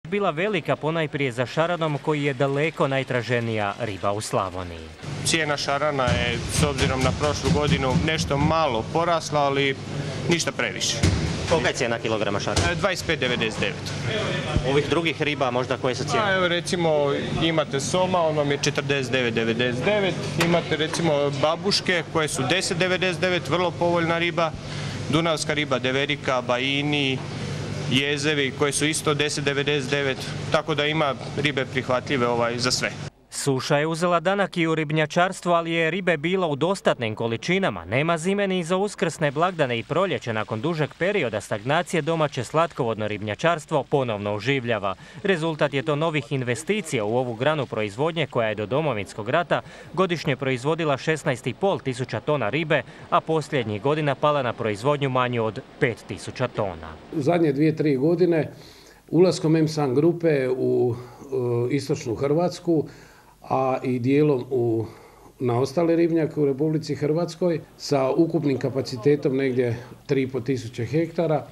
bila velika ponajprije za šaranom koji je daleko najtraženija riba u Slavoniji. Cijena šarana je s obzirom na prošlu godinu nešto malo porasla, ali ništa previše. Kolika je cijena kilograma šarana? 25,99. Ovih drugih riba možda koje su cijene? Evo recimo imate soma, on vam je 49,99. Imate recimo babuške koje su 10,99, vrlo povoljna riba. Dunavska riba, deverika, baini, jezevi koje su isto 10,99, tako da ima ribe prihvatljive za sve. Suša je uzela danak i u ribnjačarstvu, ali je ribe bilo u dostatnim količinama. Nema zime ni za uskrsne blagdane i proljeće. Nakon dužeg perioda stagnacije domaće slatkovodno ribnjačarstvo ponovno oživljava. Rezultat je to novih investicija u ovu granu proizvodnje koja je do Domovinskog rata godišnje proizvodila 16,5 tisuća tona ribe, a posljednjih godina pala na proizvodnju manju od 5 tisuća tona. U zadnje 2-3 godine ulaskom M-San grupe u istočnu Hrvatsku, a i dijelom na ostale ribnjake u Republici Hrvatskoj sa ukupnim kapacitetom negdje 3,5 tisuće hektara,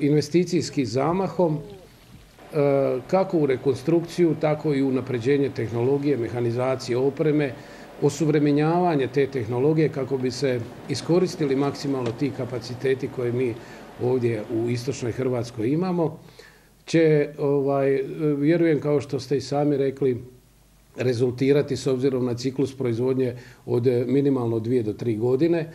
investicijskim zamahom kako u rekonstrukciju, tako i u unapređenje tehnologije, mehanizacije, opreme, osuvremenjavanje te tehnologije kako bi se iskoristili maksimalno ti kapaciteti koje mi ovdje u istočnoj Hrvatskoj imamo, će, vjerujem kao što ste i sami rekli, rezultirati s obzirom na ciklus proizvodnje od minimalno 2 do 3 godine,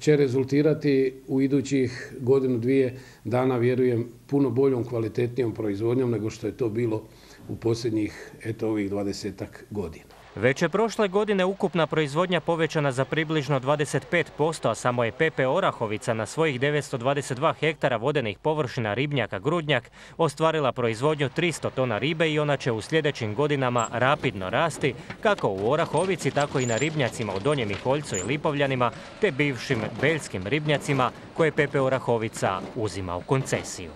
će rezultirati u idućih 1-2 dana, vjerujem, puno boljom, kvalitetnijom proizvodnjom nego što je to bilo u posljednjih, ovih 20-ak godina. Već je prošle godine ukupna proizvodnja povećana za približno 25%, a samo je PP Orahovica na svojih 922 hektara vodenih površina ribnjaka Grudnjak ostvarila proizvodnju 300 tona ribe i ona će u sljedećim godinama rapidno rasti, kako u Orahovici, tako i na ribnjacima u Donjem Miholjcu i Lipovljanima, te bivšim beljskim ribnjacima koje PP Orahovica uzima u koncesiju.